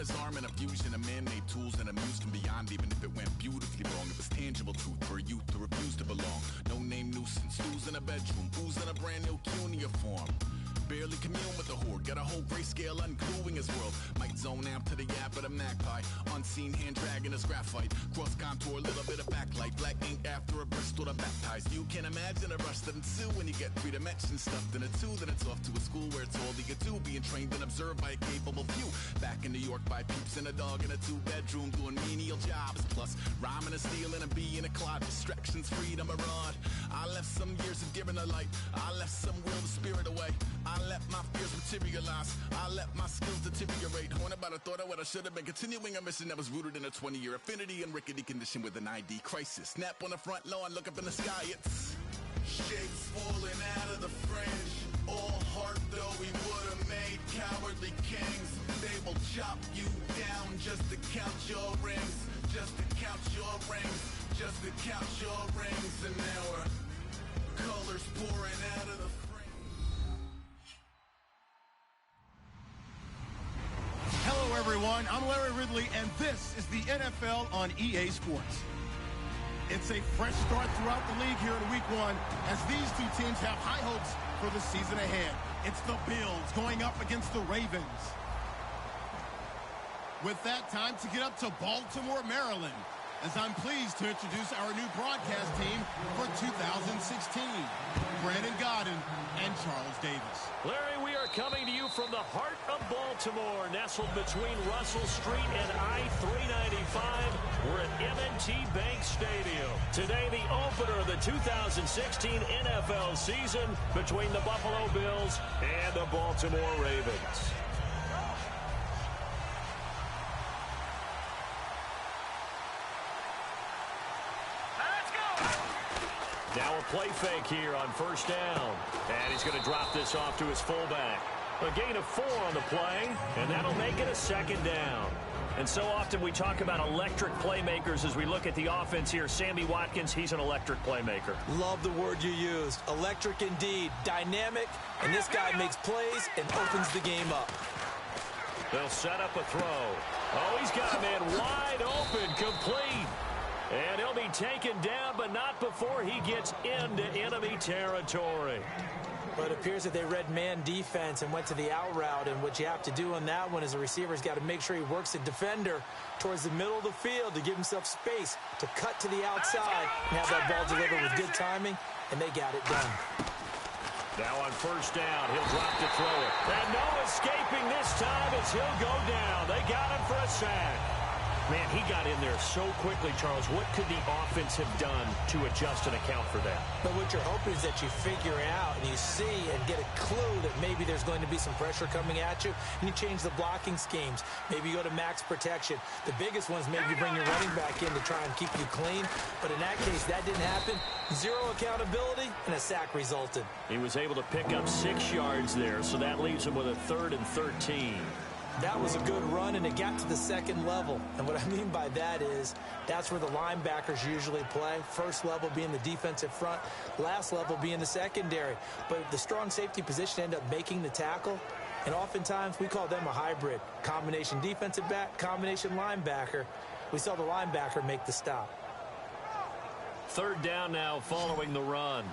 his arm and a fusion of man-made tools and amused him beyond. Even if it went beautifully wrong, it was tangible truth for a youth to refuse to belong. No-name nuisance, who's in a bedroom, who's in a brand new cuneiform. Barely commune with the horde, got a whole grayscale ungluing his world. Might zone amp to the yap of the magpie. Unseen hand dragging his graphite. Cross contour, little bit of backlight. Black ink after a Bristol to baptize. You can imagine a rush that ensue when you get 3 dimensions stuffed in a 2. Then it's off to a school where it's all you can do. Being trained and observed by a capable few. Back in New York by peeps and a dog in a 2-bedroom doing menial jobs. Plus rhyming and stealing and being a clod. Distractions, freedom, a rod. I left some years of giving a light. I left some will the spirit away. I let my fears materialize. I let my skills deteriorate. Horn about a thought of what I should have been. Continuing a mission that was rooted in a 20-year affinity and rickety condition with an ID crisis. Snap on the front lawn, look up in the sky. It's shapes falling out of the fringe. All heart though we would have made cowardly kings. They will chop you down just to count your rings. Just to count your rings. Just to count your rings. And now we're colors pouring out of the Hello, everyone. I'm Larry Ridley, and this is the NFL on EA Sports. It's a fresh start throughout the league here in Week 1 as these two teams have high hopes for the season ahead. It's the Bills going up against the Ravens. With that, time to get up to Baltimore, Maryland, as I'm pleased to introduce our new broadcast team for 2016, Brandon Godden and Charles Davis. Larry, we are coming to you from the heart of Baltimore, nestled between Russell Street and I-395. We're at M&T Bank Stadium. Today, the opener of the 2016 NFL season between the Buffalo Bills and the Baltimore Ravens. Now a play fake here on first down. And he's going to drop this off to his fullback. A gain of 4 on the play, and that'll make it a second down. And so often we talk about electric playmakers as we look at the offense here. Sammy Watkins, he's an electric playmaker. Love the word you used. Electric indeed. Dynamic, and this guy makes plays and opens the game up. They'll set up a throw. Oh, he's got a man wide open, complete. And he'll be taken down, but not before he gets into enemy territory. But it appears that they read man defense and went to the out route. And what you have to do on that one is a receiver's got to make sure he works the defender towards the middle of the field to give himself space to cut to the outside and have that ball delivered with good timing, and they got it done. Now on first down, he'll drop to throw it. And no escaping this time as he'll go down. They got him for a sack. Man, he got in there so quickly, Charles. What could the offense have done to adjust and account for that? But what you're hoping is that you figure out and you see and get a clue that maybe there's going to be some pressure coming at you, and you change the blocking schemes. Maybe you go to max protection. The biggest one is maybe you bring your running back in to try and keep you clean. But in that case, that didn't happen. 0 accountability, and a sack resulted. He was able to pick up 6 yards there, so that leaves him with a 3rd and 13. That was a good run, and it got to the second level. And what I mean by that is that's where the linebackers usually play. First level being the defensive front, last level being the secondary. But the strong safety position ended up making the tackle, and oftentimes we call them a hybrid. Combination defensive back, combination linebacker. We saw the linebacker make the stop. 3rd down now following the run.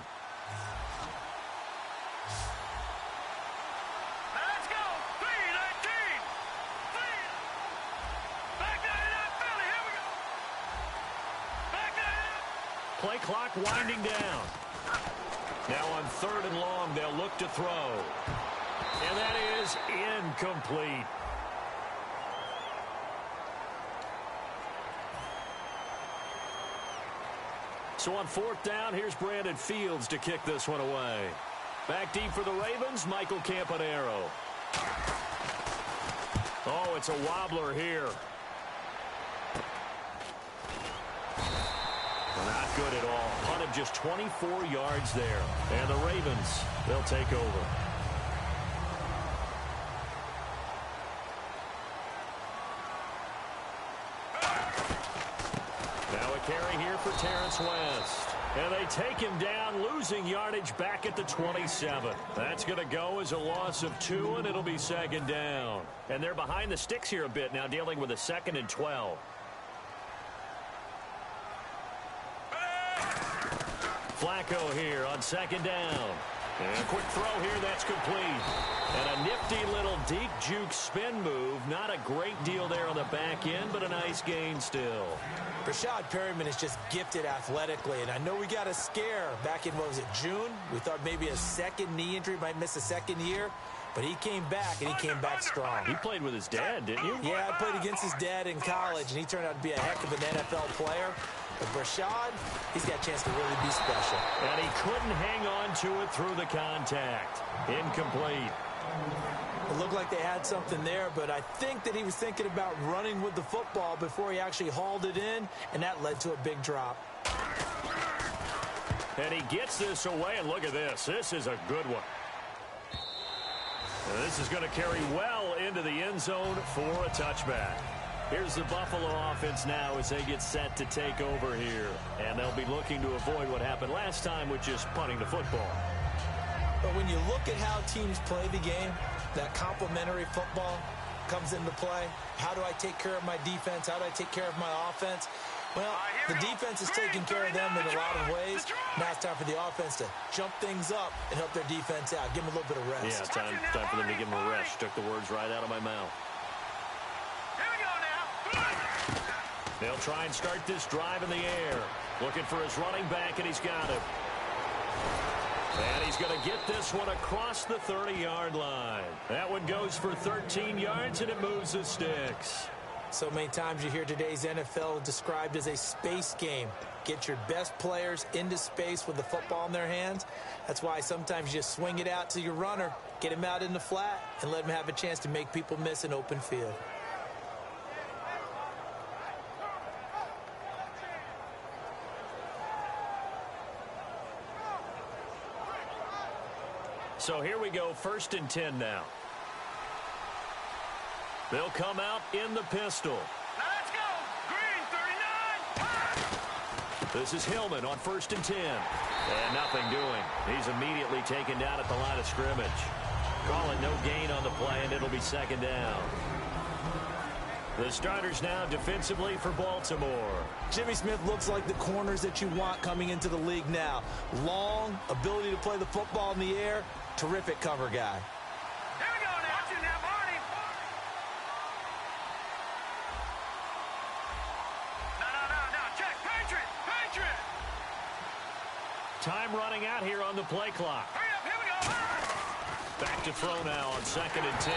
Play clock winding down. Now on 3rd and long, they'll look to throw. And that is incomplete. So on 4th down, here's Brandon Fields to kick this one away. Back deep for the Ravens, Michael Campanaro. Oh, it's a wobbler here. Not good at all. Punt of just 24 yards there. And the Ravens, they'll take over. Now a carry here for Terrence West. And they take him down, losing yardage back at the 27. That's going to go as a loss of 2, and it'll be second down. And they're behind the sticks here a bit now, dealing with a 2nd and 12. Flacco here on 2nd down. And a quick throw here, that's complete. And a nifty little deep juke spin move. Not a great deal there on the back end, but a nice gain still. Rashad Perryman is just gifted athletically, and I know we got a scare back in, what was it, June? We thought maybe a second knee injury, might miss a second year, but he came back, and he came back strong. He played with his dad, didn't you? Yeah, I played against his dad in college, and he turned out to be a heck of an NFL player. But Rashad, he's got a chance to really be special. And he couldn't hang on to it through the contact. Incomplete. It looked like they had something there, but I think that he was thinking about running with the football before he actually hauled it in, and that led to a big drop. And he gets this away, and look at this. This is a good one. And this is going to carry well into the end zone for a touchback. Here's the Buffalo offense now as they get set to take over here. And they'll be looking to avoid what happened last time, which is punting the football. But when you look at how teams play the game, that complementary football comes into play. How do I take care of my defense? How do I take care of my offense? Well, the defense is taking care of them in a lot of ways. Now it's time for the offense to jump things up and help their defense out. Give them a little bit of rest. Yeah, time for them to give them a rest. Took the words right out of my mouth. They'll try and start this drive in the air. Looking for his running back, and he's got it. And he's going to get this one across the 30-yard line. That one goes for 13 yards, and it moves the sticks. So many times you hear today's NFL described as a space game. Get your best players into space with the football in their hands. That's why sometimes you just swing it out to your runner, get him out in the flat, and let him have a chance to make people miss an open field. So here we go, 1st and 10 now. They'll come out in the pistol. Now let's go. Green, 39. This is Hillman on 1st and 10. And nothing doing. He's immediately taken down at the line of scrimmage. Calling no gain on the play, and it'll be 2nd down. The starters now defensively for Baltimore. Jimmy Smith looks like the corners that you want coming into the league now. Long, ability to play the football in the air, terrific cover guy. Here we go now. Watch it now, Barney. No. Check. Patriot. Time running out here on the play clock. Hurry up. Here we go. Back to throw now on 2nd and 10.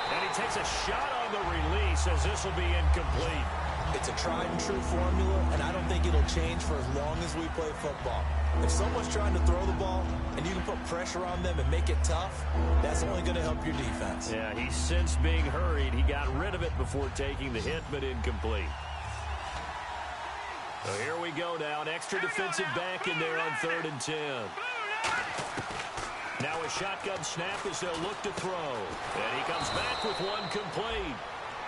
And he takes a shot on the release as this will be incomplete. It's a tried and true formula, and I don't think it'll change for as long as we play football. If someone's trying to throw the ball and you can put pressure on them and make it tough, that's only going to help your defense. Yeah, he's since being hurried. He got rid of it before taking the hit, but incomplete. So here we go now. An extra defensive back in there on 3rd and 10. Now a shotgun snap as they'll look to throw. And he comes back with one complete.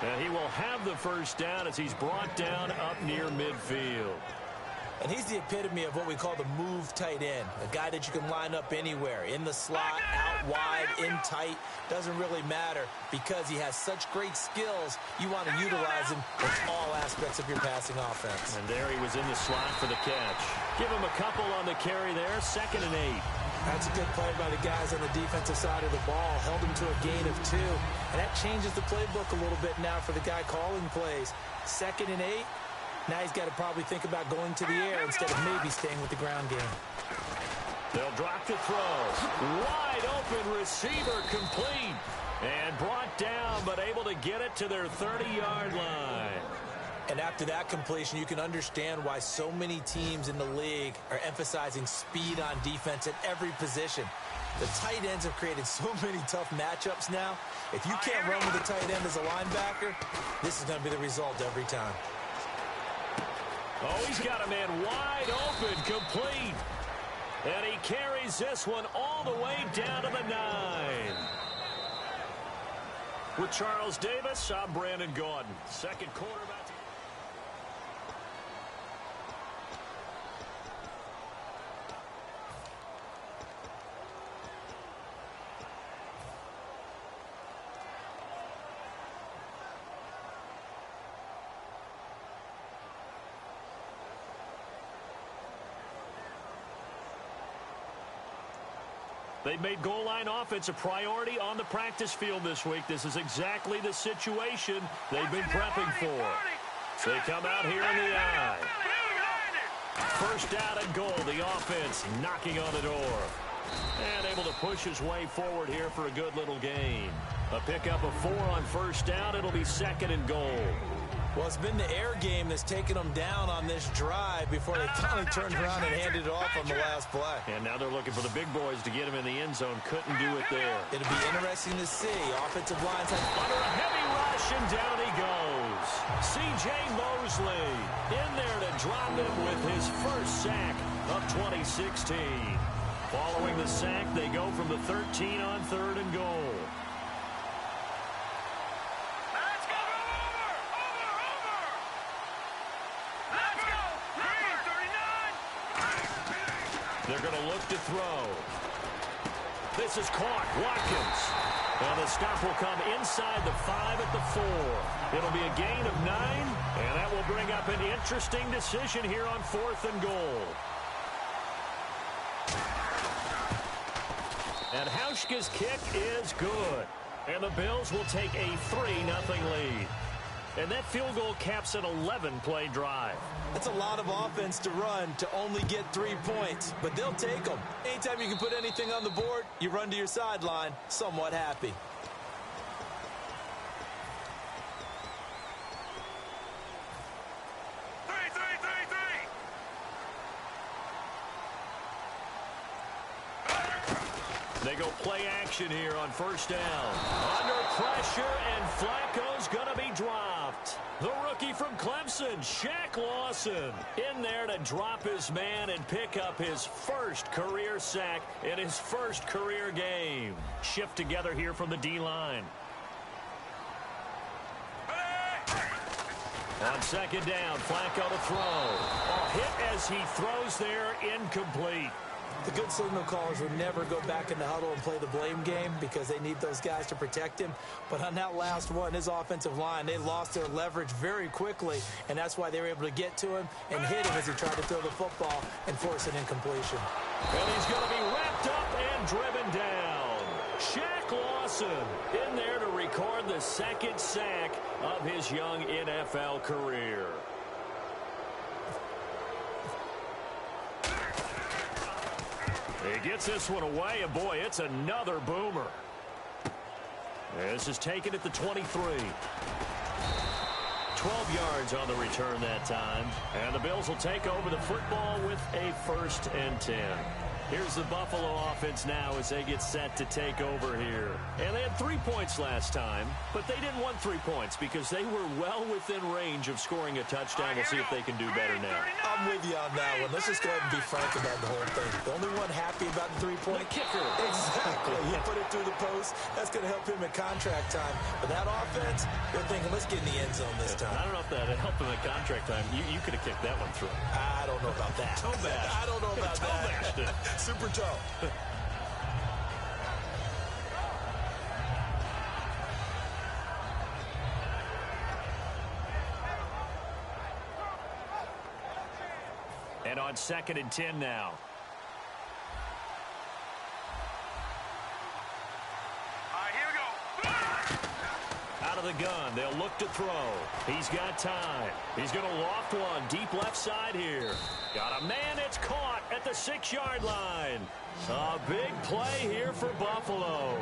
And he will have the 1st down as he's brought down up near midfield. And he's the epitome of what we call the move tight end. A guy that you can line up anywhere. In the slot, out wide, in tight. Doesn't really matter because he has such great skills. You want to utilize him in all aspects of your passing offense. And there he was in the slot for the catch. Give him a couple on the carry there. 2nd and 8. That's a good play by the guys on the defensive side of the ball. Held him to a gain of 2. And that changes the playbook a little bit now for the guy calling plays. 2nd and 8. Now he's got to probably think about going to the air instead of maybe staying with the ground game. They'll drop the throw. Wide open receiver complete. And brought down, but able to get it to their 30-yard line. And after that completion, you can understand why so many teams in the league are emphasizing speed on defense at every position. The tight ends have created so many tough matchups now. If you can't run with a tight end as a linebacker, this is going to be the result every time. Oh, he's got a man wide open, complete. And he carries this one all the way down to the 9. With Charles Davis, I'm Brandon Gaudin. Second quarter about to... They've made goal line offense a priority on the practice field this week. This is exactly the situation they've been prepping for. They come out here in the eye. First down and goal. The offense knocking on the door. And able to push his way forward here for a good little gain. A pickup of 4 on first down. It'll be second and goal. Well, it's been the air game that's taken them down on this drive before they finally turned around and handed it off on the last play. And now they're looking for the big boys to get him in the end zone. Couldn't do it there. It'll be interesting to see. Offensive lines have under a heavy rush, and down he goes. C.J. Mosley in there to drop him with his first sack of 2016. Following the sack, they go from the 13 on third and goal. They're going to look to throw. This is caught. Watkins. And the stop will come inside the 5 at the 4. It'll be a gain of 9, and that will bring up an interesting decision here on 4th and goal. And Hauschka's kick is good. And the Bills will take a 3-0 lead. And that field goal caps an 11-play drive. That's a lot of offense to run to only get 3 points, but they'll take them. Anytime you can put anything on the board, you run to your sideline somewhat happy. They go play action here on first down. Under pressure, and Flacco's going to be dropped. The rookie from Clemson, Shaq Lawson, in there to drop his man and pick up his first career sack in his first career game. Shift together here from the D-line. On second down, Flacco to throw. A hit as he throws there, incomplete. The good signal callers would never go back in the huddle and play the blame game because they need those guys to protect him. But on that last one, his offensive line, they lost their leverage very quickly, and that's why they were able to get to him and hit him as he tried to throw the football and force an incompletion. And he's going to be wrapped up and driven down. Shaq Lawson in there to record the second sack of his young NFL career. He gets this one away, and boy, it's another boomer. This is taken at the 23. 12 yards on the return that time. And the Bills will take over the football with a 1st and 10. Here's the Buffalo offense now as they get set to take over here. And they had 3 points last time, but they didn't want 3 points because they were well within range of scoring a touchdown. We'll see if they can do better now. I'm with you on that one. Let's just go ahead and be frank about the whole thing. The only one happy about the 3-point kicker. Exactly. You put it through the post. That's going to help him at contract time. But that offense, they're thinking, let's get in the end zone this time. I don't know if that helped him at contract time. You could have kicked that one through. I don't know about that. Toe bash. I don't know about that. Super toe. And on 2nd and 10 now. Out of the gun, they'll look to throw. He's got time. He's going to loft one deep left side here. Got a man, it's caught at the 6-yard line. A big play here for Buffalo.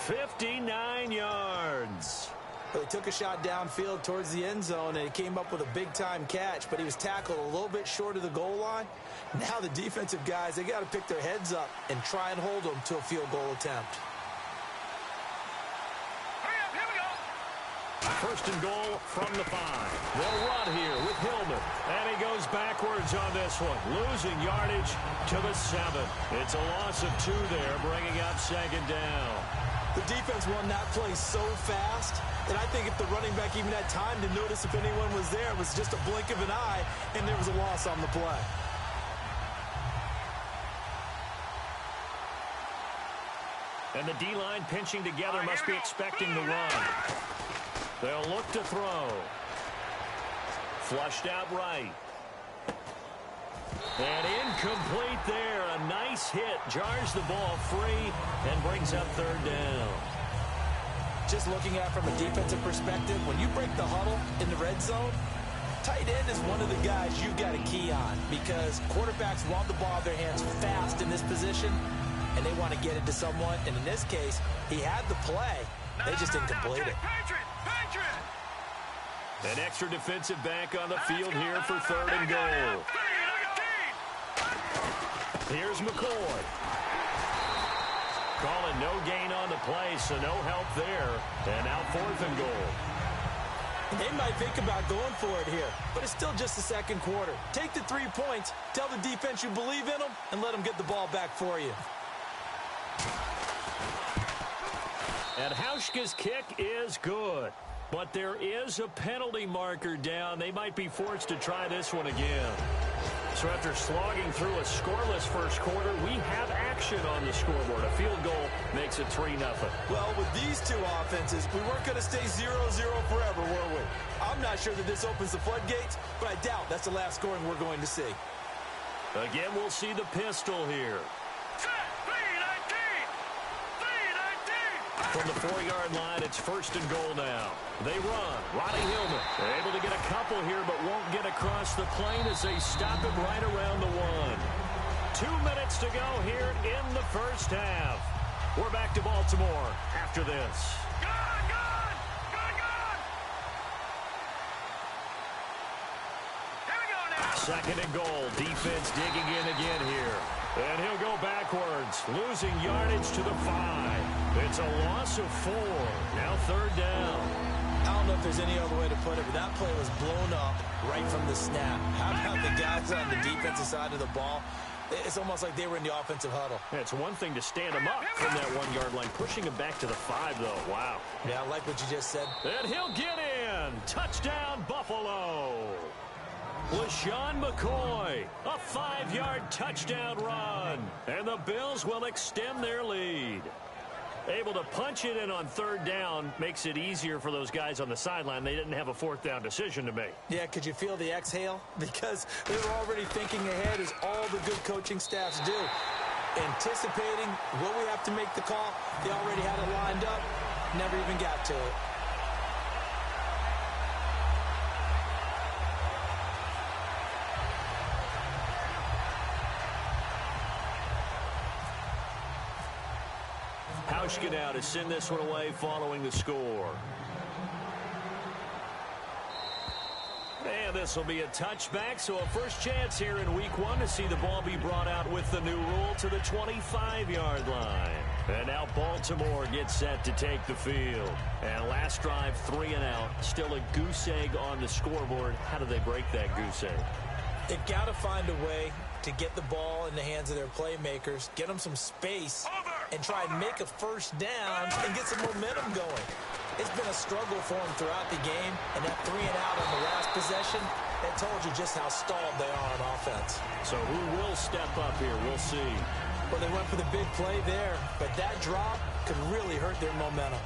59 yards. Well, he took a shot downfield towards the end zone, and he came up with a big-time catch, but he was tackled a little bit short of the goal line. Now the defensive guys, they got to pick their heads up and try and hold them to a field goal attempt. 1st and goal from the 5. They'll run here with Hillman. And he goes backwards on this one. Losing yardage to the 7. It's a loss of 2 there, bringing up 2nd down. The defense won that play so fast that I think if the running back even had time to notice if anyone was there, it was just a blink of an eye, and there was a loss on the play. And the D-line pinching together must be expecting the run. They'll look to throw. Flushed out right. And incomplete there. A nice hit. Jars the ball free and brings up third down. Just looking at it from a defensive perspective, when you break the huddle in the red zone, tight end is one of the guys you've got to key on because quarterbacks want the ball in their hands fast in this position, and they want to get it to someone. And in this case, he had the play. They just didn't complete it. An extra defensive back on the field here for third and goal. Here's McCoy. Calling no gain on the play, so no help there. And now fourth and goal. They might think about going for it here, but it's still just the second quarter. Take the 3 points, tell the defense you believe in them, and let them get the ball back for you. And Hauschka's kick is good. But there is a penalty marker down. They might be forced to try this one again. So after slogging through a scoreless first quarter, we have action on the scoreboard. A field goal makes it 3-0. Well, with these two offenses, we weren't going to stay 0-0 forever, were we? I'm not sure that this opens the floodgates, but I doubt that's the last scoring we're going to see. Again, we'll see the pistol here. From the 4-yard line, it's first and goal now. They run. Ronnie Hillman able to get a couple here, but won't get across the plane as they stop him right around the 1. 2 minutes to go here in the first half. We're back to Baltimore after this. Gone! Here we go now. Second and goal. Defense digging in again here. And he'll go backwards, losing yardage to the 5. It's a loss of 4. Now third down. I don't know if there's any other way to put it, but that play was blown up right from the snap. How about the guys on the defensive side of the ball? It's almost like they were in the offensive huddle. It's one thing to stand him up from that 1-yard line. Pushing him back to the 5, though. Wow. Yeah, I like what you just said. And he'll get in. Touchdown, Buffalo. LaShawn McCoy, a 5-yard touchdown run. And the Bills will extend their lead. Able to punch it in on third down makes it easier for those guys on the sideline. They didn't have a fourth down decision to make. Yeah, could you feel the exhale? Because they were already thinking ahead, as all the good coaching staffs do. Anticipating, will we have to make the call? They already had it lined up, never even got to it. Hauschka now to send this one away following the score. And this will be a touchback, so a first chance here in week 1 to see the ball be brought out with the new rule to the 25-yard line. And now Baltimore gets set to take the field. And last drive, 3 and out. Still a goose egg on the scoreboard. How do they break that goose egg? They've got to find a way to get the ball in the hands of their playmakers, get them some space, and try and make a first down and get some momentum going. It's been a struggle for them throughout the game, and that 3 and out on the last possession, that told you just how stalled they are on offense. So who will step up here? We'll see. Well, they went for the big play there, but that drop could really hurt their momentum.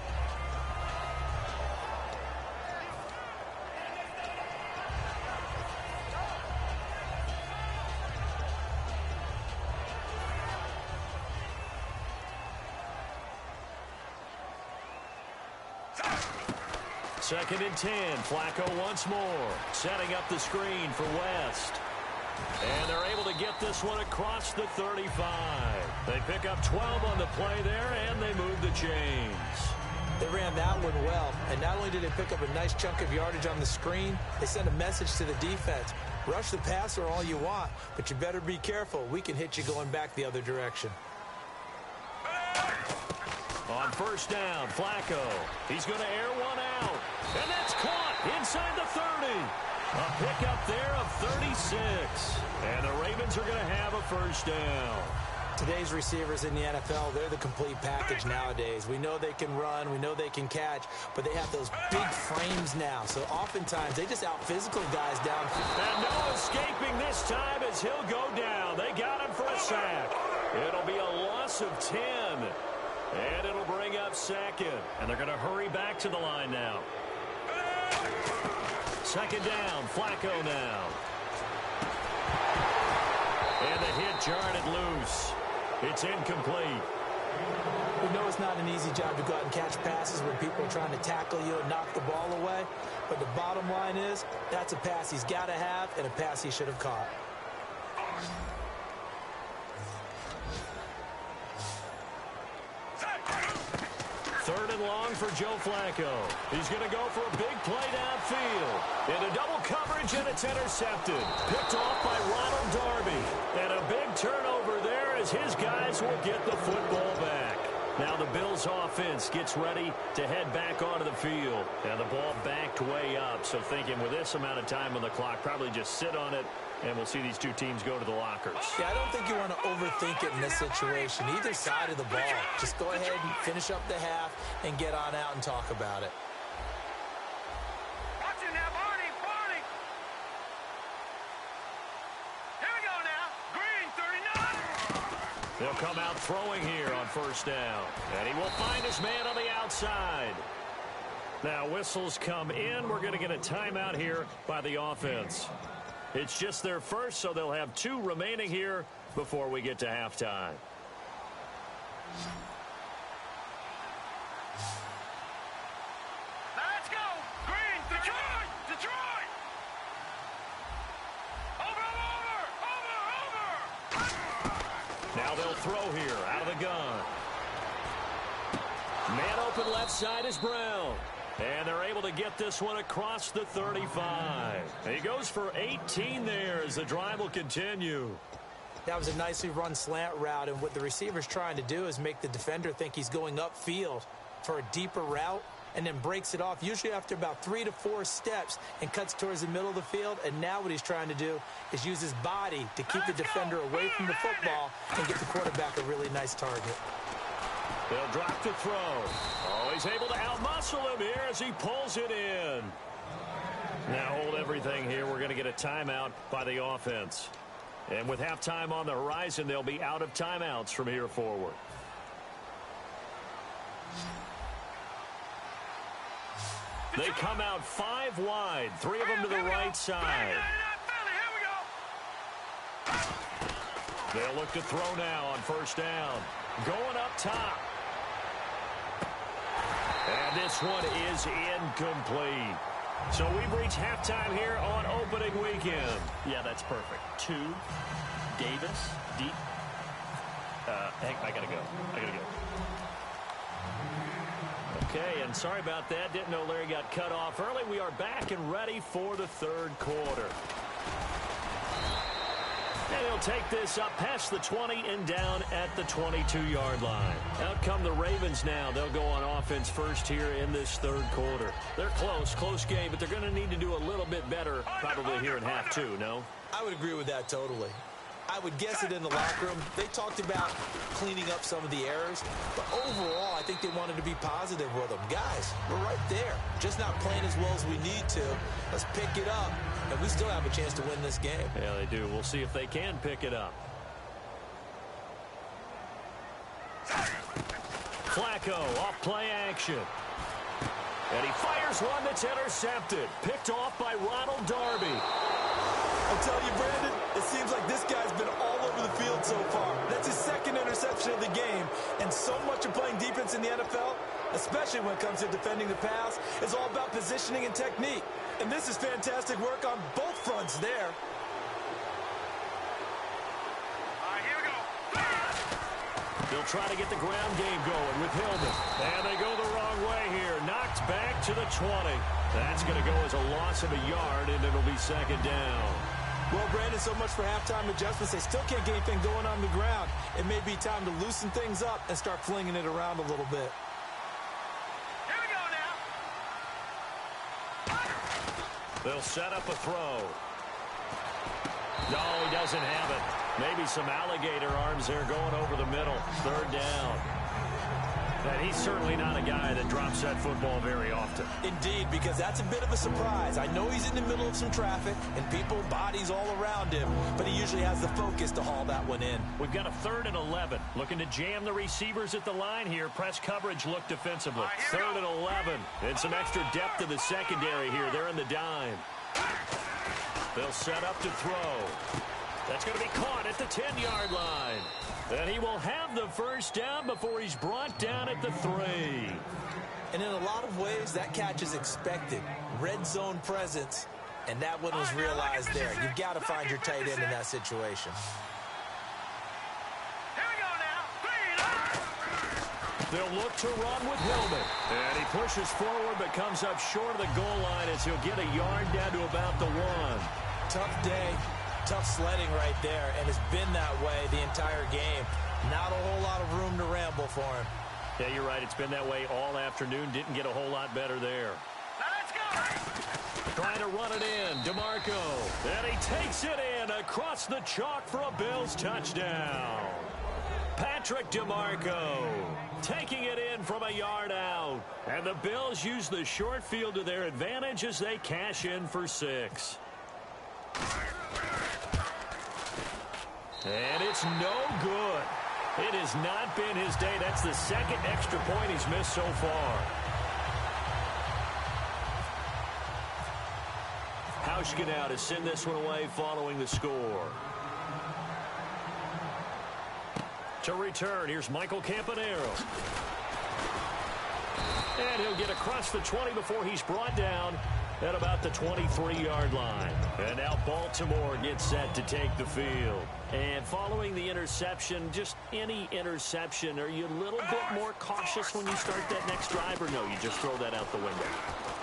Second and 10. Flacco once more. Setting up the screen for West. And they're able to get this one across the 35. They pick up 12 on the play there, and they move the chains. They ran that one well, and not only did they pick up a nice chunk of yardage on the screen, they sent a message to the defense. Rush the passer all you want, but you better be careful. We can hit you going back the other direction. On first down, Flacco. He's going to air one out. And that's caught inside the 30. A pickup there of 36. And the Ravens are going to have a first down. Today's receivers in the NFL, they're the complete package nowadays. We know they can run, we know they can catch, but they have those big frames now. So oftentimes they just out-physical guys down. And no escaping this time as he'll go down. They got him for a sack. It'll be a loss of 10. And it'll bring up second. And they're going to hurry back to the line now. Second down, Flacco now. And the hit jarred it loose. It's incomplete. We know it's not an easy job to go out and catch passes when people are trying to tackle you and knock the ball away. But the bottom line is, that's a pass he's got to have and a pass he should have caught. Third and long for Joe Flacco. He's going to go for a big play downfield. Into double coverage, and it's intercepted. Picked off by Ronald Darby. And a big turnover there as his guys will get the football back. Now the Bills offense gets ready to head back onto the field. And the ball backed way up. So thinking with this amount of time on the clock, probably just sit on it, and we'll see these two teams go to the lockers. Yeah, I don't think you want to overthink it in this situation. Either side of the ball. Just go ahead and finish up the half and get on out and talk about it. Watch it now, Barney, Barney. Here we go now. Green, 39. They'll come out throwing here on first down. And he will find his man on the outside. Now whistles come in. We're going to get a timeout here by the offense. It's just their first, so they'll have 2 remaining here before we get to halftime. Let's go. Green, Detroit, Detroit. Over. Now they'll throw here out of the gun. Man open left side is Brown. And they're able to get this one across the 35. He goes for 18 there as the drive will continue. That was a nicely run slant route, and what the receiver's trying to do is make the defender think he's going upfield for a deeper route, and then breaks it off, usually after about 3 to 4 steps, and cuts towards the middle of the field. And now what he's trying to do is use his body to keep the defender away from the football and get the quarterback a really nice target. They'll drop to throw. Oh, he's able to outmuscle him here as he pulls it in. Now hold everything here. We're going to get a timeout by the offense. And with halftime on the horizon, they'll be out of timeouts from here forward. They come out 5 wide, 3 of them to the right side. They'll look to throw now on first down. Going up top. And this one is incomplete. So we've reached halftime here on opening weekend. Yeah, that's perfect. 2, Davis, deep. Hey, I gotta go. Okay, and sorry about that. Didn't know Larry got cut off early. We are back and ready for the third quarter. And he'll take this up past the 20 and down at the 22-yard line. Out come the Ravens now. They'll go on offense first here in this third quarter. They're close game, but they're going to need to do a little bit better probably here in half 2, no? I would agree with that totally. I would guess it in the locker room. They talked about cleaning up some of the errors, but overall, I think they wanted to be positive with them. Guys, we're right there. Just not playing as well as we need to. Let's pick it up, and we still have a chance to win this game. Yeah, they do. We'll see if they can pick it up. Flacco off play action. And he fires one that's intercepted. Picked off by Ronald Darby. I'll tell you, Brandon, it seems like this guy's been all over the field so far. That's his second interception of the game. And so much of playing defense in the NFL, especially when it comes to defending the pass, is all about positioning and technique. And this is fantastic work on both fronts there. All right, here we go. They'll try to get the ground game going with Hillman. And they go the wrong way here. Knocked back to the 20. That's going to go as a loss of a yard, and it'll be second down. Well, Brandon, so much for halftime adjustments. They still can't get anything going on the ground. It may be time to loosen things up and start flinging it around a little bit. Here we go now. They'll set up a throw. No, he doesn't have it. Maybe some alligator arms there going over the middle. Third down. And he's certainly not a guy that drops that football very often. Indeed, because that's a bit of a surprise. I know he's in the middle of some traffic and people, bodies all around him, but he usually has the focus to haul that one in. We've got a 3rd and 11. Looking to jam the receivers at the line here. Press coverage look defensively. 3rd and 11. And some extra depth to the secondary here. They're in the dime. They'll set up to throw. That's going to be caught at the 10-yard line. And he will have the first down before he's brought down at the 3. And in a lot of ways, that catch is expected. Red zone presence, and that one was realized there. You've got to find your tight end in that situation. Here we go now. They'll look to run with Hillman. And he pushes forward but comes up short of the goal line as he'll get a yard down to about the 1. Tough day, tough sledding right there, and it's been that way the entire game. Not a whole lot of room to ramble for him. Yeah, you're right. It's been that way all afternoon. Didn't get a whole lot better there. Now let's go. Trying to run it in, DeMarco. And he takes it in across the chalk for a Bills touchdown. Patrick DeMarco taking it in from a yard out. And the Bills use the short field to their advantage as they cash in for 6. And it's no good. It has not been his day. That's the second extra point he's missed so far. Hauschka now to send this one away following the score. To return, here's Michael Campanero. And he'll get across the 20 before he's brought down at about the 23-yard line. And now Baltimore gets set to take the field. And following the interception, just any interception, are you a little bit more cautious when you start that next drive, or no, you just throw that out the window?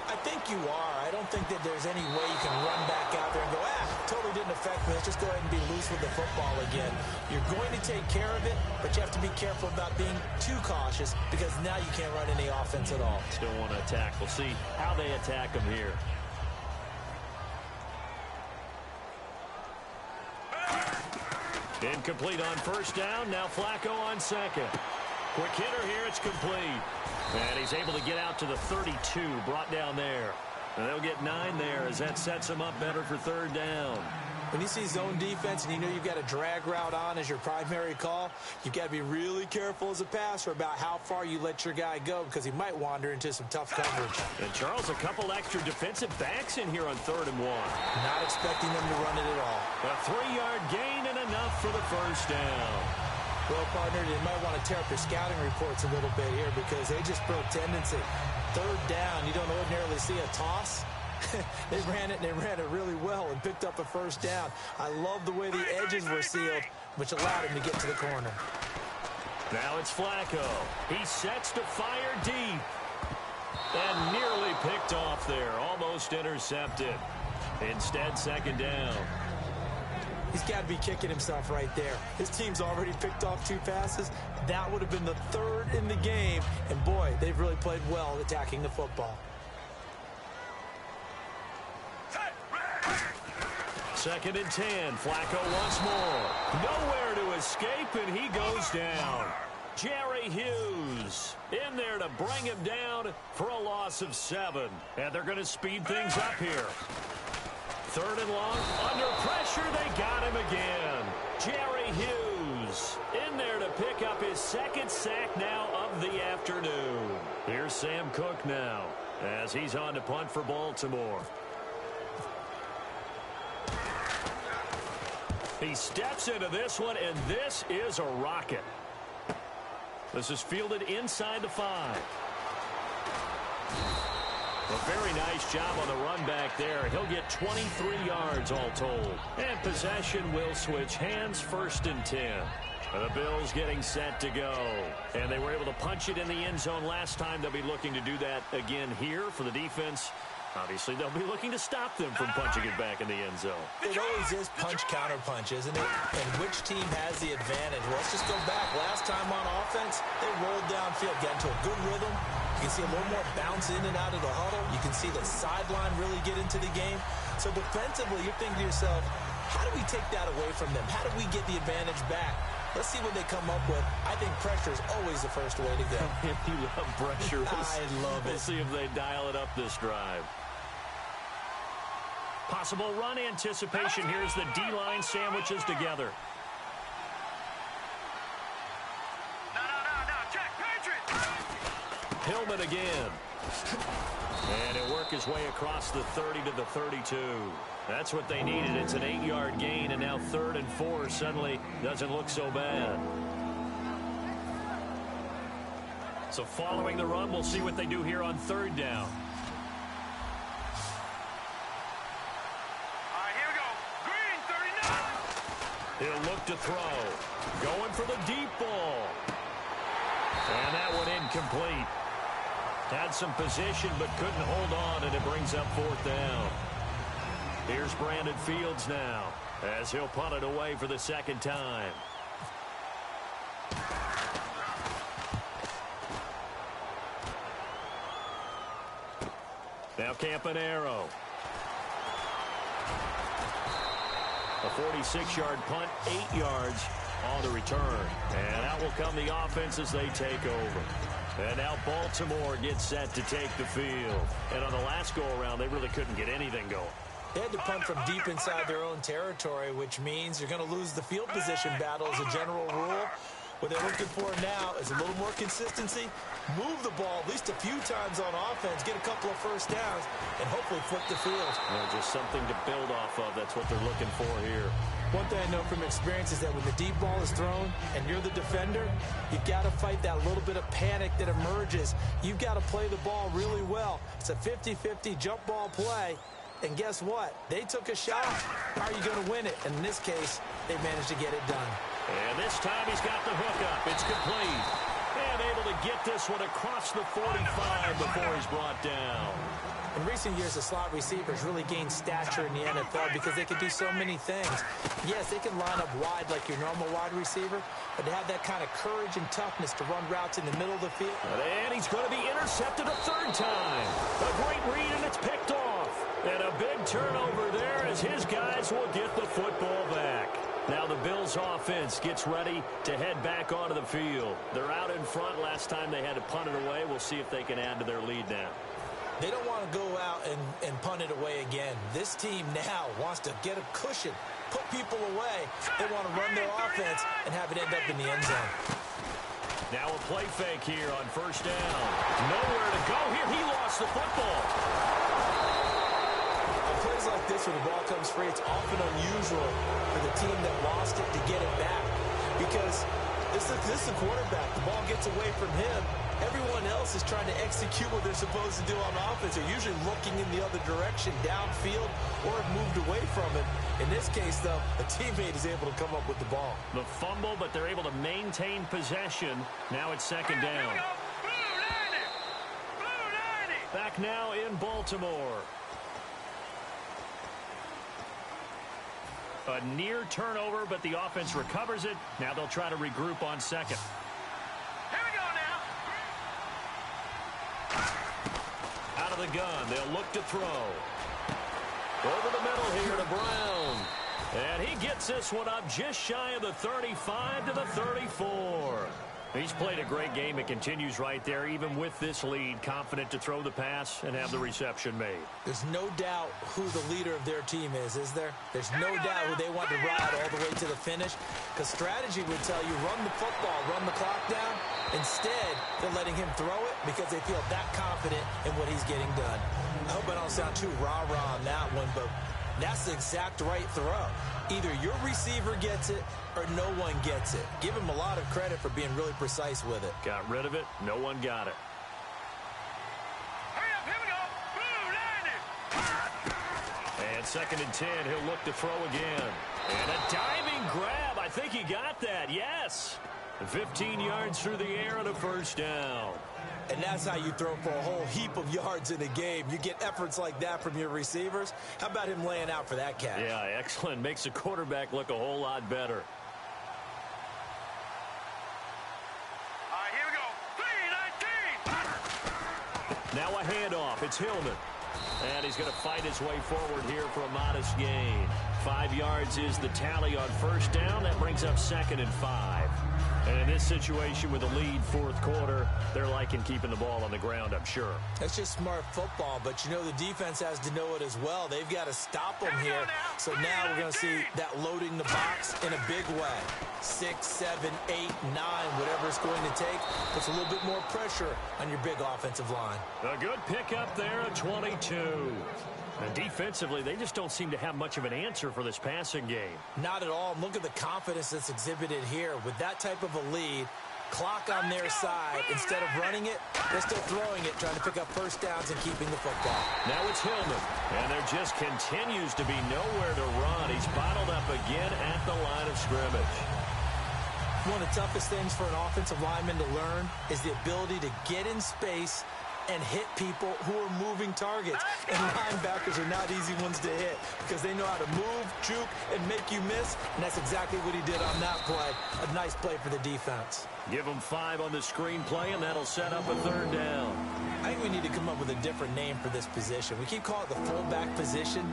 I think you are. I don't think that there's any way you can run back out there and go, totally didn't affect me. Let's just go ahead and be loose with the football again. You're going to take care of it, but you have to be careful about being too cautious because now you can't run any offense at all. Still want to attack. We'll see how they attack them here. Incomplete on first down. Now Flacco on second. Quick hitter here. It's complete. And he's able to get out to the 32. Brought down there. And they'll get 9 there as that sets him up better for third down. When you see zone defense and you know you've got a drag route on as your primary call, you've got to be really careful as a passer about how far you let your guy go because he might wander into some tough coverage. And Charles, a couple extra defensive backs in here on 3rd and 1. Not expecting them to run it at all. A 3-yard gain and enough for the first down. Well, partner, they might want to tear up your scouting reports a little bit here because they just broke tendency. 3rd down, you don't ordinarily see a toss. They ran it, and they ran it really well and picked up a first down. I love the way the edges were sealed, which allowed him to get to the corner. Now it's Flacco. He sets to fire deep. And nearly picked off there. Almost intercepted. Instead, 2nd down. He's got to be kicking himself right there. His team's already picked off 2 passes. That would have been the 3rd in the game. And, boy, they've really played well attacking the football. 2nd and 10. Flacco once more. Nowhere to escape, and he goes down. Jerry Hughes in there to bring him down for a loss of 7. And they're going to speed things up here. 3rd and long. Under pressure, they got him again. Jerry Hughes in there to pick up his 2nd sack now of the afternoon. Here's Sam Cook now as he's on to punt for Baltimore. He steps into this one, and this is a rocket. This is fielded inside the 5. A very nice job on the run back there. He'll get 23 yards all told. And possession will switch hands, 1st and 10. And the Bills getting set to go. And they were able to punch it in the end zone last time. They'll be looking to do that again here for the defense. Obviously, they'll be looking to stop them from punching it back in the end zone. It always is punch-counter-punch, isn't it? And which team has the advantage? Well, let's just go back. Last time on offense, they rolled downfield, got into a good rhythm. You can see a little more bounce in and out of the huddle. You can see the sideline really get into the game. So defensively, you're thinking to yourself, how do we take that away from them? How do we get the advantage back? Let's see what they come up with. I think pressure is always the first way to go. You love pressure. I love it. We'll see if they dial it up this drive. Possible run anticipation. Here's the D-line sandwiches together. No, check, Patriot. Hillman again. And he'll work his way across the 30 to the 32. That's what they needed. It's an 8-yard gain, and now 3rd and 4 suddenly doesn't look so bad. So following the run, we'll see what they do here on 3rd down. All right, here we go. Green, 39. He'll look to throw. Going for the deep ball. And that one incomplete. Had some position but couldn't hold on, and it brings up 4th down. Here's Brandon Fields now as he'll punt it away for the 2nd time. Now Campanaro. A 46-yard punt, 8 yards on the return. And out will come the offense as they take over. And now Baltimore gets set to take the field. And on the last go-around, they really couldn't get anything going. They had to punt from deep inside their own territory, which means you're going to lose the field position battle as a general rule. What they're looking for now is a little more consistency, move the ball at least a few times on offense, get a couple of first downs, and hopefully flip the field. Just something to build off of. That's what they're looking for here. One thing I know from experience is that when the deep ball is thrown and you're the defender, you've got to fight that little bit of panic that emerges. You've got to play the ball really well. It's a 50-50 jump ball play. And guess what? They took a shot. How are you going to win it? And in this case, they managed to get it done. And this time he's got the hook up. It's complete. And able to get this one across the 45 before he's brought down. In recent years, the slot receivers really gained stature in the NFL because they can do so many things. Yes, they can line up wide like your normal wide receiver, but to have that kind of courage and toughness to run routes in the middle of the field. And he's going to be intercepted a 3rd time. A great read, and it's picked off. And a big turnover there as his guys will get the football back. Now the Bills offense gets ready to head back onto the field. They're out in front. Last time they had to punt it away. We'll see if they can add to their lead now. They don't want to go out and punt it away again. This team now wants to get a cushion, put people away. They want to run their offense and have it end up in the end zone. Now a play fake here on 1st down. Nowhere to go here. He lost the football. Plays like this when the ball comes free, it's often unusual for the team that lost it to get it back because this is the quarterback. The ball gets away from him. Everyone else is trying to execute what they're supposed to do on offense. They're usually looking in the other direction, downfield, or have moved away from it. In this case, though, a teammate is able to come up with the ball. The fumble, but they're able to maintain possession. Now it's 2nd down. Back now in Baltimore. A near turnover, but the offense recovers it. Now they'll try to regroup on 2nd. Here we go now. Out of the gun, they'll look to throw. Over the middle here to Brown. And he gets this one up just shy of the 35 to the 34. He's played a great game. It continues right there, even with this lead, confident to throw the pass and have the reception made. There's no doubt who the leader of their team is there? There's no doubt who they want to ride all the way to the finish, because strategy would tell you run the football, run the clock down. Instead, they're letting him throw it because they feel that confident in what he's getting done. I hope I don't sound too rah-rah on that one, but that's the exact right throw. Either your receiver gets it or no one gets it. Give him a lot of credit for being really precise with it. Got rid of it. No one got it. Hurry up, here we go. Blue 90. And 2nd and 10, he'll look to throw again. And a diving grab. I think he got that. Yes. 15 yards through the air and a 1st down. And that's how you throw for a whole heap of yards in a game. You get efforts like that from your receivers. How about him laying out for that catch? Yeah, excellent. Makes the quarterback look a whole lot better. All right, here we go. 319. Now a handoff. It's Hillman. And he's going to fight his way forward here for a modest gain. 5 yards is the tally on first down. That brings up 2nd and 5. And in this situation with a lead fourth quarter, they're liking keeping the ball on the ground, I'm sure. That's just smart football, but you know the defense has to know it as well. They've got to stop them here. So now we're going to see that loading the box in a big way. 6, 7, 8, 9, whatever it's going to take. Puts a little bit more pressure on your big offensive line. A good pickup there at 22. And defensively, they just don't seem to have much of an answer for this passing game. Not at all. Look at the confidence that's exhibited here. With that type of a lead, clock on their side, instead of running it, they're still throwing it, trying to pick up first downs and keeping the football. Now it's Hillman, and there just continues to be nowhere to run. He's bottled up again at the line of scrimmage. One of the toughest things for an offensive lineman to learn is the ability to get in space and hit people who are moving targets. And linebackers are not easy ones to hit because they know how to move, juke, and make you miss. And that's exactly what he did on that play. A nice play for the defense. Give him 5 on the screen play, and that'll set up a 3rd down. I think we need to come up with a different name for this position. We keep calling it the fullback position.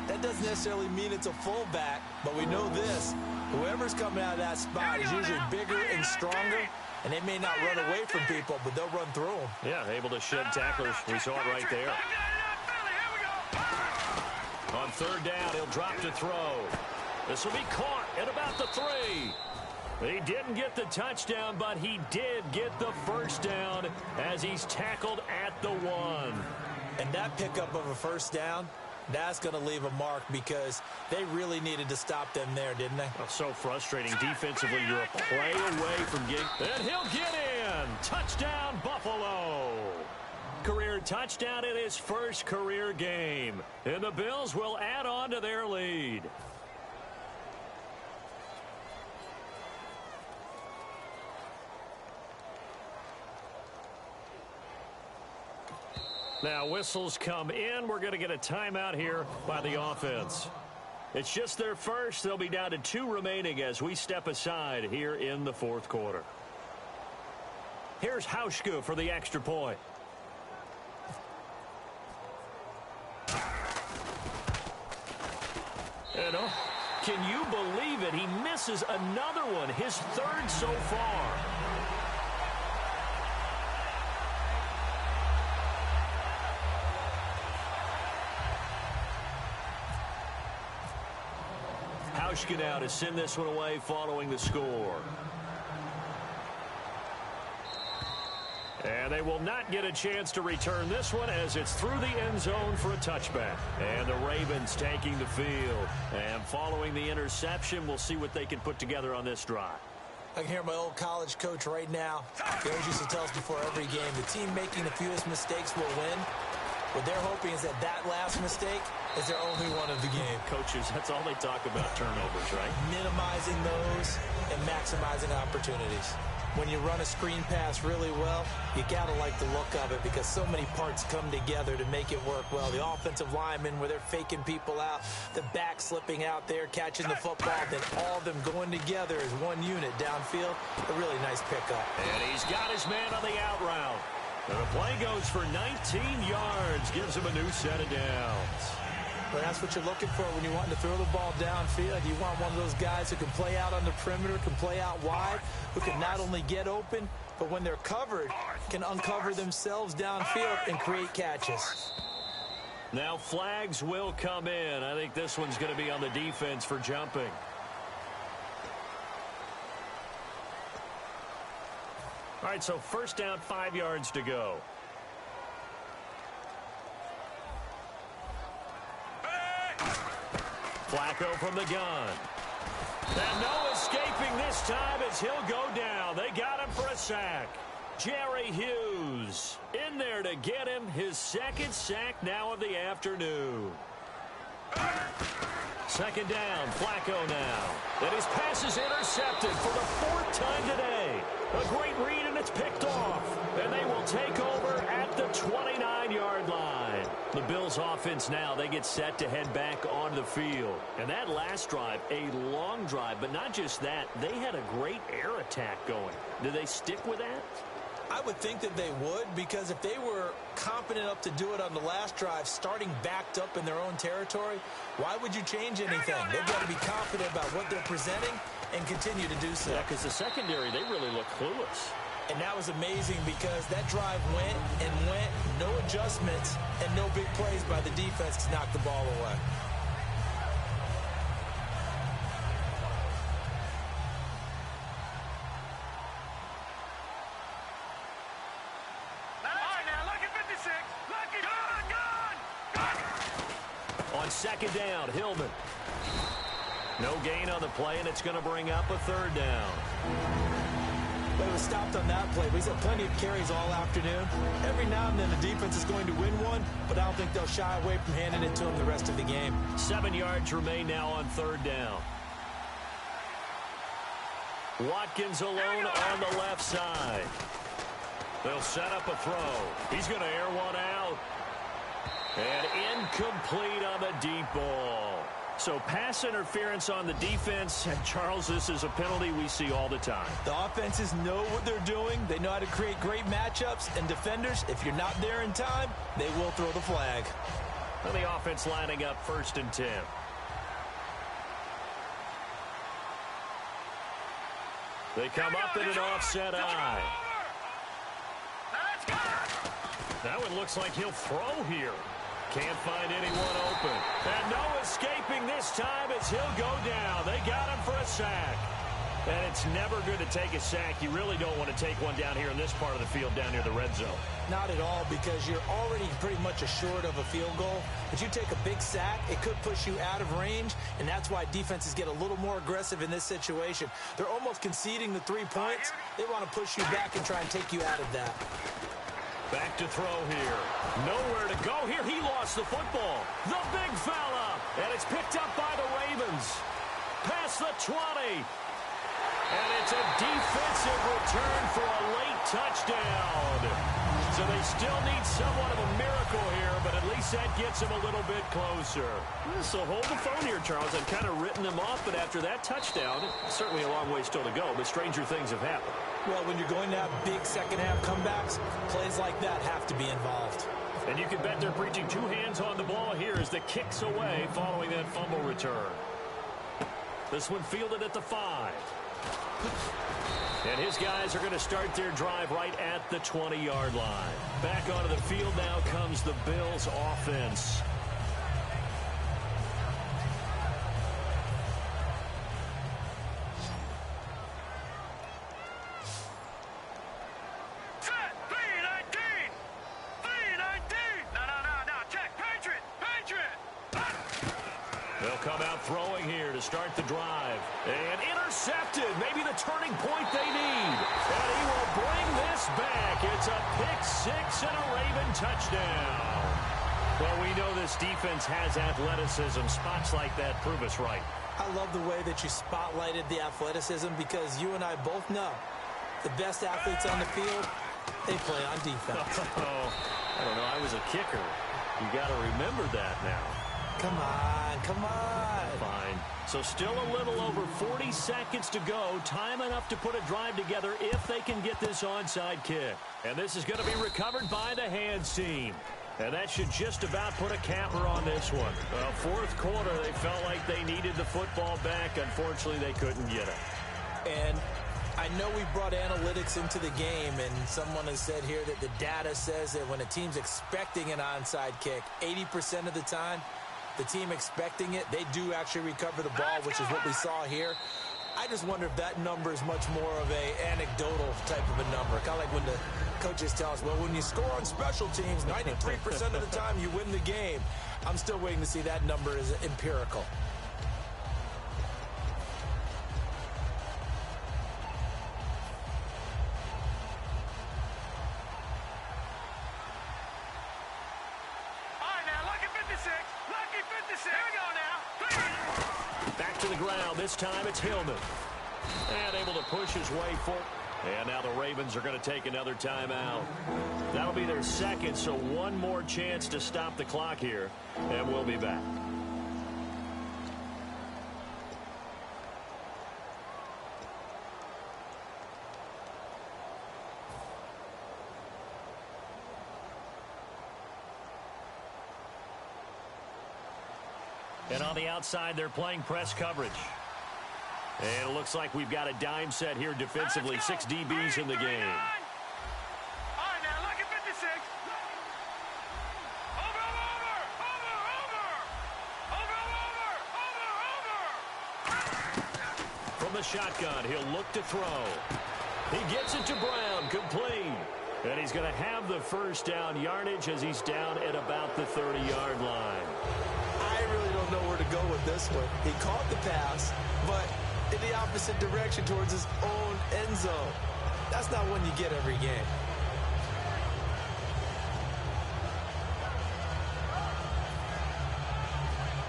That doesn't necessarily mean it's a fullback, but we know this. Whoever's coming out of that spot is usually bigger and stronger. And they may not run away from people, but they'll run through them. Yeah, able to shed tacklers. We saw it right there. On 3rd down, he'll drop to throw. This will be caught at about the 3. He didn't get the touchdown, but he did get the first down as he's tackled at the 1. And that pickup of a first down, that's going to leave a mark because they really needed to stop them there, didn't they? Oh, so frustrating. Defensively, you're a play away from getting... And he'll get in! Touchdown, Buffalo! Career touchdown in his first career game. And the Bills will add on to their lead. Now, whistles come in. We're going to get a timeout here by the offense. It's just their first. They'll be down to 2 remaining as we step aside here in the fourth quarter. Here's Hauschka for the extra point. And can you believe it? He misses another one, his 3rd so far. Hauschka now to send this one away following the score. And they will not get a chance to return this one as it's through the end zone for a touchback. And the Ravens taking the field. And following the interception, we'll see what they can put together on this drive. I can hear my old college coach right now. He always used to tell us before every game, the team making the fewest mistakes will win. What they're hoping is that last mistake is their only one of the game. Coaches, that's all they talk about, turnovers, right? Minimizing those and maximizing opportunities. When you run a screen pass really well, you got to like the look of it because so many parts come together to make it work well. The offensive linemen, where they're faking people out, the back slipping out there, catching the football, then all of them going together as one unit downfield. A really nice pickup. And he's got his man on the out route. And the play goes for 19 yards, gives him a new set of downs. Well, that's what you're looking for when you want to throw the ball downfield. You want one of those guys who can play out on the perimeter, can play out wide, who can not only get open, but when they're covered, can uncover themselves downfield and create catches. Now flags will come in. I think this one's going to be on the defense for jumping. All right, so first down, 5 yards to go. Flacco from the gun. And no escaping this time as he'll go down. They got him for a sack. Jerry Hughes in there to get him his 2nd sack now of the afternoon. 2nd down, Flacco now. And his pass is intercepted for the 4th time today. A great read, and it's picked off. And they will take over at the 29-yard line. The Bills' offense now, they get set to head back onto the field. And that last drive, a long drive, but not just that. They had a great air attack going. Do they stick with that? I would think that they would, because if they were confident enough to do it on the last drive, starting backed up in their own territory, why would you change anything? They've got to be confident about what they're presenting and continue to do so. Yeah, because the secondary, they really look clueless. And that was amazing because that drive went and went, no adjustments, and no big plays by the defense to knock the ball away. On second down, Hillman. No gain on the play, and it's going to bring up a third down. But it was stopped on that play. But he's had plenty of carries all afternoon. Every now and then the defense is going to win one, but I don't think they'll shy away from handing it to him the rest of the game. 7 yards remain now on third down. Watkins alone on the left side. They'll set up a throw. He's going to air one out. And incomplete on the deep ball. So pass interference on the defense. And, Charles, this is a penalty we see all the time. The offenses know what they're doing. They know how to create great matchups. And defenders, if you're not there in time, they will throw the flag. And the offense lining up 1st and 10. They come up in an offset eye. That one looks like he'll throw here. Can't find anyone open. And no escaping this time as he'll go down. They got him for a sack. And it's never good to take a sack. You really don't want to take one down here in this part of the field down near the red zone. Not at all, because you're already pretty much assured of a field goal. But you take a big sack, it could push you out of range, and that's why defenses get a little more aggressive in this situation. They're almost conceding the 3 points. They want to push you back and try and take you out of that. Back to throw here. Nowhere to go here. He lost the football. The big fella. And it's picked up by the Ravens. Past the 20. And it's a defensive return for a late touchdown. So they still need somewhat of a miracle here, but at least that gets them a little bit closer. So hold the phone here, Charles. I've kind of written them off, but after that touchdown, certainly a long way still to go, but stranger things have happened. Well, when you're going to have big second-half comebacks, plays like that have to be involved. And you can bet they're preaching 2 hands on the ball here as the kick's away following that fumble return. This one fielded at the 5. And his guys are going to start their drive right at the 20-yard line. Back onto the field now comes the Bills offense. Throwing here to start the drive. And intercepted. Maybe the turning point they need. And he will bring this back. It's a pick 6 and a Raven touchdown. Well, we know this defense has athleticism. Spots like that prove us right. I love the way that you spotlighted the athleticism, because you and I both know the best athletes on the field, they play on defense. I don't know. I was a kicker. You got to remember that now. Come on, come on. Fine. So still a little over 40 seconds to go. Time enough to put a drive together if they can get this onside kick. And this is going to be recovered by the hands team. And that should just about put a capper on this one. Well, 4th quarter, they felt like they needed the football back. Unfortunately, they couldn't get it. And I know we brought analytics into the game, and someone has said here that the data says that when a team's expecting an onside kick, 80% of the time, the team expecting it, they do actually recover the ball, which is what we saw here. I just wonder if that number is much more of a anecdotal type of a number. Kind of like when the coaches tell us, well, when you score on special teams, 93% of the time you win the game. I'm still waiting to see that number is empirical. Back to the ground. This time it's Hillman. And able to push his way forward. And now the Ravens are going to take another timeout. That'll be their second, so one more chance to stop the clock here. And we'll be back. And on the outside, they're playing press coverage. And it looks like we've got a dime set here defensively. 6 DBs in the game. All right, now look at 56. Over. From the shotgun, he'll look to throw. He gets it to Brown, complete. And he's going to have the first down yardage as he's down at about the 30-yard line. I really don't know where to go with this one. He caught the pass, but in the opposite direction towards his own end zone. That's not one you get every game.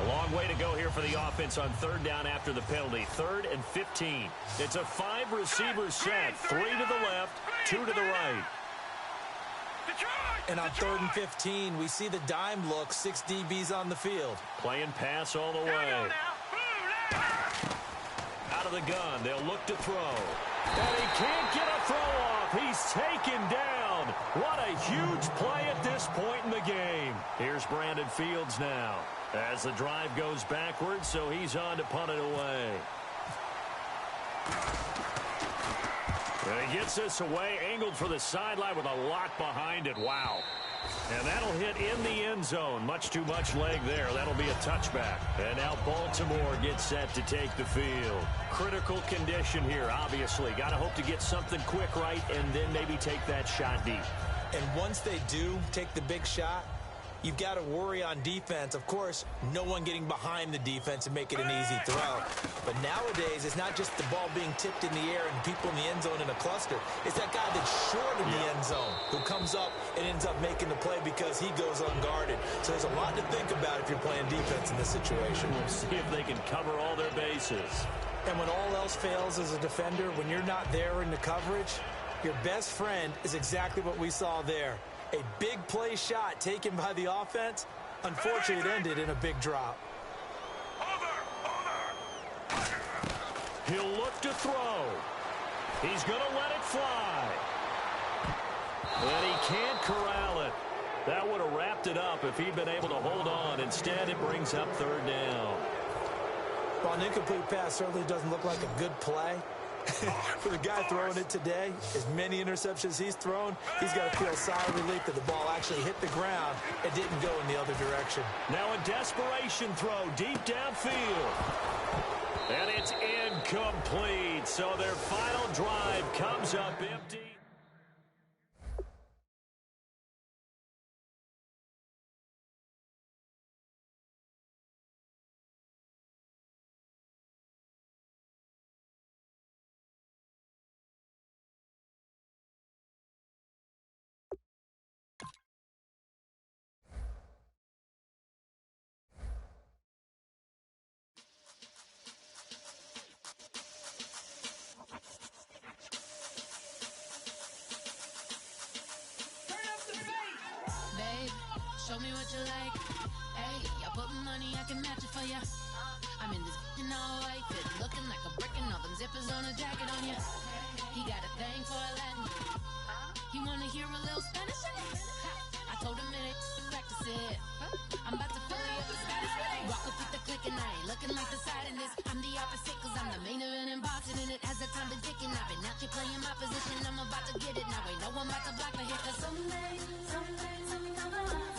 A long way to go here for the offense on third down after the penalty. 3rd and 15. It's a 5-receiver set. 3 to the left, 2 to the right. And on 3rd and 15, we see the dime look. 6 DBs on the field. Playing pass all the way. Out of the gun, they'll look to throw. And he can't get a throw off. He's taken down. What a huge play at this point in the game. Here's Brandon Fields now as the drive goes backwards, so he's on to punt it away. And he gets this away, angled for the sideline with a lot behind it. Wow. And that'll hit in the end zone. Much too much leg there. That'll be a touchback. And now Baltimore gets set to take the field. Critical condition here, obviously. Got to hope to get something quick right and then maybe take that shot deep. And once they do take the big shot, you've got to worry on defense. Of course, no one getting behind the defense and make it an easy throw. But nowadays, it's not just the ball being tipped in the air and people in the end zone in a cluster. It's that guy that's short in the end zone who comes up and ends up making the play because he goes unguarded. So there's a lot to think about if you're playing defense in this situation. We'll see if they can cover all their bases. And when all else fails as a defender, when you're not there in the coverage, your best friend is exactly what we saw there. A big play shot taken by the offense. Unfortunately, it ended in a big drop. He'll look to throw. He's going to let it fly. And he can't corral it. That would have wrapped it up if he'd been able to hold on. Instead, it brings up 3rd down. While an incomplete pass certainly doesn't look like a good play, for the guy throwing it today, as many interceptions he's thrown, he's got to feel sigh of relief that the ball actually hit the ground and didn't go in the other direction. Now a desperation throw deep downfield. And it's incomplete. So their final drive comes up empty. Show me what you like. Hey, I put money, I can match it for ya. I'm in this in all white fit, looking like a brick and all them zippers on a jacket on ya. He got a thing for a Latin. He wanna hear a little Spanish? I told him it ain't practice it. I'm about to fill you up with Spanish. Walk up with the click and I ain't looking like the side in this. I'm the opposite cause I'm the main event and boxing and it has the time been ticking. I've been out here playing my position, I'm about to get it. Now ain't no one about to block my hit cause someday, I'm gonna